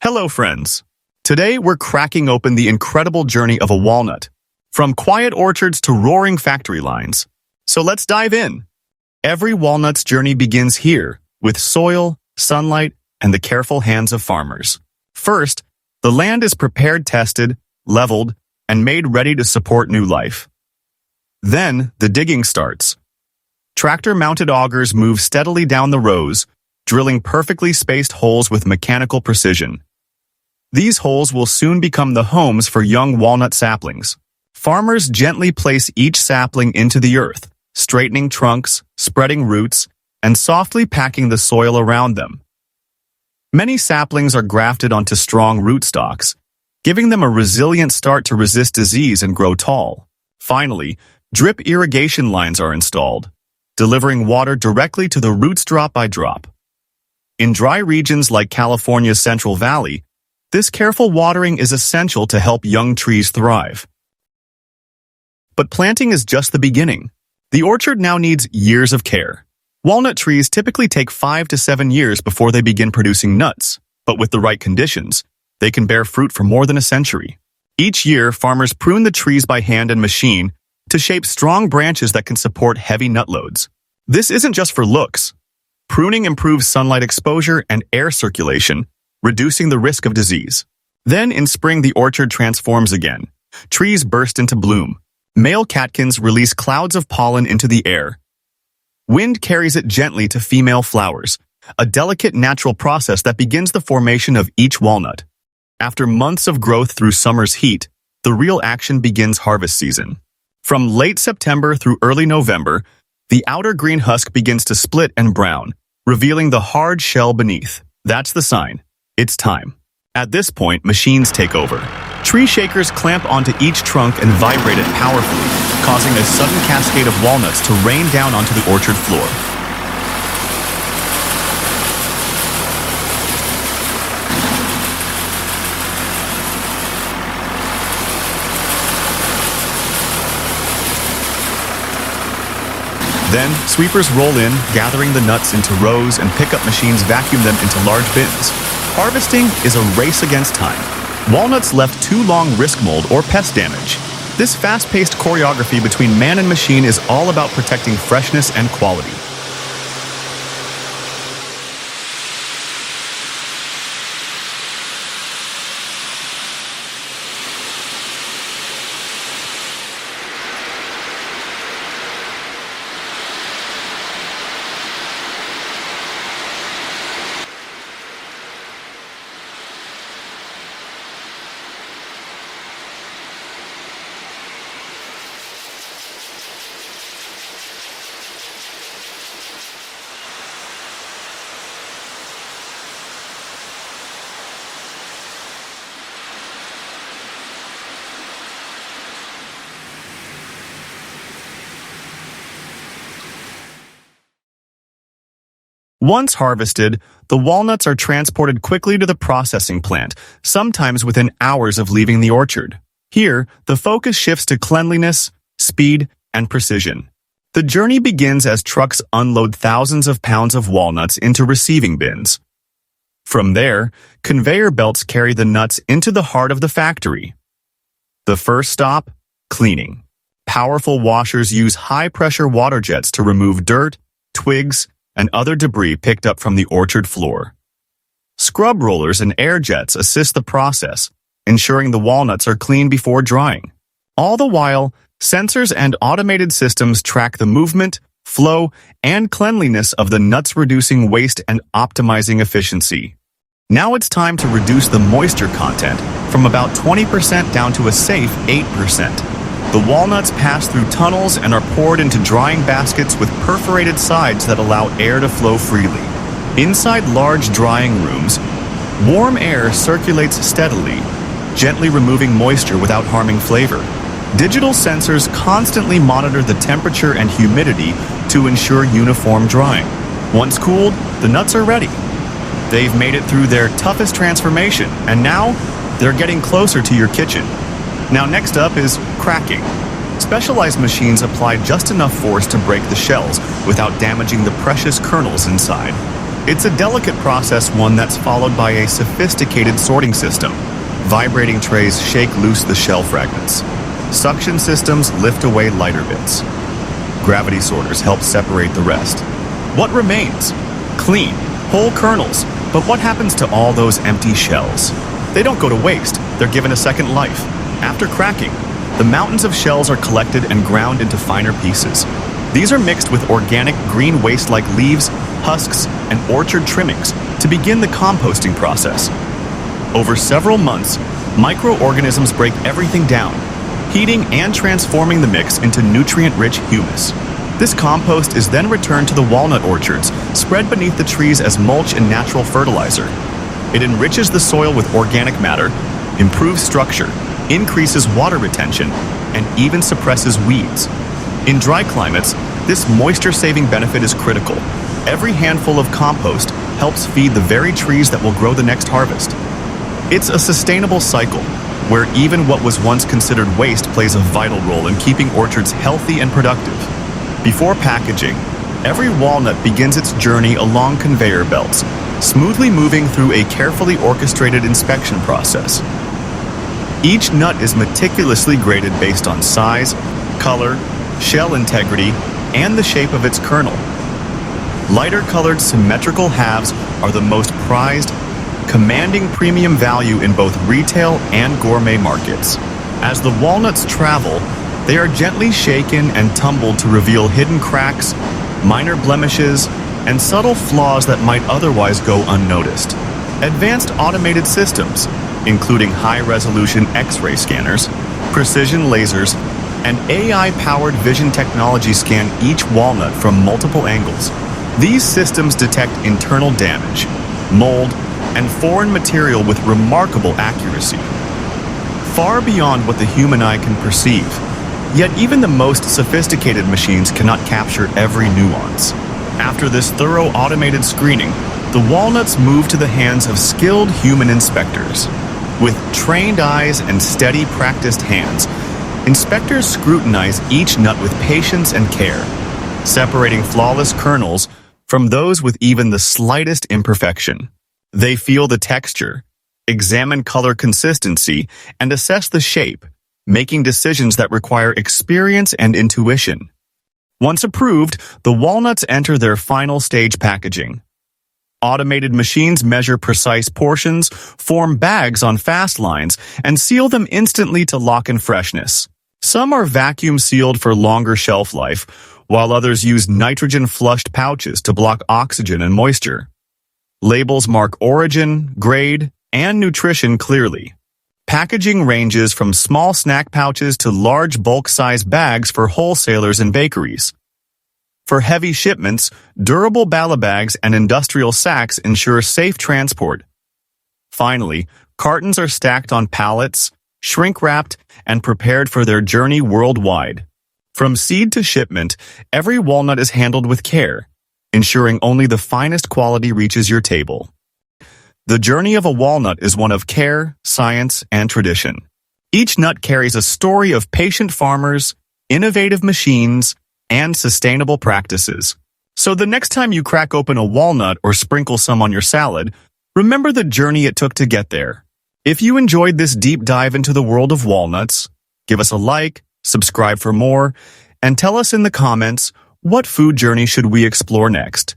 Hello, friends. Today, we're cracking open the incredible journey of a walnut, from quiet orchards to roaring factory lines. So let's dive in. Every walnut's journey begins here, with soil, sunlight, and the careful hands of farmers. First, the land is prepared, tested, leveled, and made ready to support new life. Then, the digging starts. Tractor-mounted augers move steadily down the rows, drilling perfectly spaced holes with mechanical precision. These holes will soon become the homes for young walnut saplings. Farmers gently place each sapling into the earth, straightening trunks, spreading roots, and softly packing the soil around them. Many saplings are grafted onto strong rootstocks, giving them a resilient start to resist disease and grow tall. Finally, drip irrigation lines are installed, delivering water directly to the roots drop by drop. In dry regions like California's Central Valley, this careful watering is essential to help young trees thrive. But planting is just the beginning. The orchard now needs years of care. Walnut trees typically take 5 to 7 years before they begin producing nuts, but with the right conditions, they can bear fruit for more than a century. Each year, farmers prune the trees by hand and machine to shape strong branches that can support heavy nut loads. This isn't just for looks. Pruning improves sunlight exposure and air circulation, reducing the risk of disease. Then in spring, the orchard transforms again. Trees burst into bloom. Male catkins release clouds of pollen into the air. Wind carries it gently to female flowers, a delicate natural process that begins the formation of each walnut. After months of growth through summer's heat, the real action begins harvest season. From late September through early November, the outer green husk begins to split and brown, revealing the hard shell beneath. That's the sign. It's time. At this point, machines take over. Tree shakers clamp onto each trunk and vibrate it powerfully, causing a sudden cascade of walnuts to rain down onto the orchard floor. Then, sweepers roll in, gathering the nuts into rows, and pickup machines vacuum them into large bins. Harvesting is a race against time. Walnuts left too long risk mold or pest damage. This fast-paced choreography between man and machine is all about protecting freshness and quality. Once harvested, the walnuts are transported quickly to the processing plant, sometimes within hours of leaving the orchard. Here, the focus shifts to cleanliness, speed, and precision. The journey begins as trucks unload thousands of pounds of walnuts into receiving bins. From there, conveyor belts carry the nuts into the heart of the factory. The first stop, cleaning. Powerful washers use high-pressure water jets to remove dirt, twigs, and other debris picked up from the orchard floor. Scrub rollers and air jets assist the process, ensuring the walnuts are clean before drying. All the while, sensors and automated systems track the movement, flow, and cleanliness of the nuts, reducing waste and optimizing efficiency. Now it's time to reduce the moisture content from about 20% down to a safe 8%. The walnuts pass through tunnels and are poured into drying baskets with perforated sides that allow air to flow freely. Inside large drying rooms, warm air circulates steadily, gently removing moisture without harming flavor. Digital sensors constantly monitor the temperature and humidity to ensure uniform drying. Once cooled, the nuts are ready. They've made it through their toughest transformation, and now they're getting closer to your kitchen. Now next up is cracking. Specialized machines apply just enough force to break the shells without damaging the precious kernels inside. It's a delicate process, one that's followed by a sophisticated sorting system. Vibrating trays shake loose the shell fragments. Suction systems lift away lighter bits. Gravity sorters help separate the rest. What remains? Clean, whole kernels. But what happens to all those empty shells? They don't go to waste, they're given a second life. After cracking, the mountains of shells are collected and ground into finer pieces. These are mixed with organic green waste like leaves, husks, and orchard trimmings to begin the composting process. Over several months, microorganisms break everything down, heating and transforming the mix into nutrient-rich humus. This compost is then returned to the walnut orchards, spread beneath the trees as mulch and natural fertilizer. It enriches the soil with organic matter, improves structure, increases water retention, and even suppresses weeds. In dry climates, this moisture-saving benefit is critical. Every handful of compost helps feed the very trees that will grow the next harvest. It's a sustainable cycle, where even what was once considered waste plays a vital role in keeping orchards healthy and productive. Before packaging, every walnut begins its journey along conveyor belts, smoothly moving through a carefully orchestrated inspection process. Each nut is meticulously graded based on size, color, shell integrity, and the shape of its kernel. Lighter-colored symmetrical halves are the most prized, commanding premium value in both retail and gourmet markets. As the walnuts travel, they are gently shaken and tumbled to reveal hidden cracks, minor blemishes, and subtle flaws that might otherwise go unnoticed. Advanced automated systems, including high-resolution X-ray scanners, precision lasers, and AI-powered vision technology, scan each walnut from multiple angles. These systems detect internal damage, mold, and foreign material with remarkable accuracy, far beyond what the human eye can perceive. Yet even the most sophisticated machines cannot capture every nuance. After this thorough automated screening, the walnuts move to the hands of skilled human inspectors. With trained eyes and steady, practiced hands, inspectors scrutinize each nut with patience and care, separating flawless kernels from those with even the slightest imperfection. They feel the texture, examine color consistency, and assess the shape, making decisions that require experience and intuition. Once approved, the walnuts enter their final stage packaging. Automated machines measure precise portions, form bags on fast lines, and seal them instantly to lock in freshness. Some are vacuum sealed for longer shelf life, while others use nitrogen-flushed pouches to block oxygen and moisture. Labels mark origin, grade, and nutrition clearly. Packaging ranges from small snack pouches to large bulk-size bags for wholesalers and bakeries. For heavy shipments, durable bala bags and industrial sacks ensure safe transport. Finally, cartons are stacked on pallets, shrink-wrapped, and prepared for their journey worldwide. From seed to shipment, every walnut is handled with care, ensuring only the finest quality reaches your table. The journey of a walnut is one of care, science, and tradition. Each nut carries a story of patient farmers, innovative machines, and sustainable practices. So the next time you crack open a walnut or sprinkle some on your salad, remember the journey it took to get there. If you enjoyed this deep dive into the world of walnuts, give us a like, subscribe for more, and tell us in the comments, what food journey should we explore next?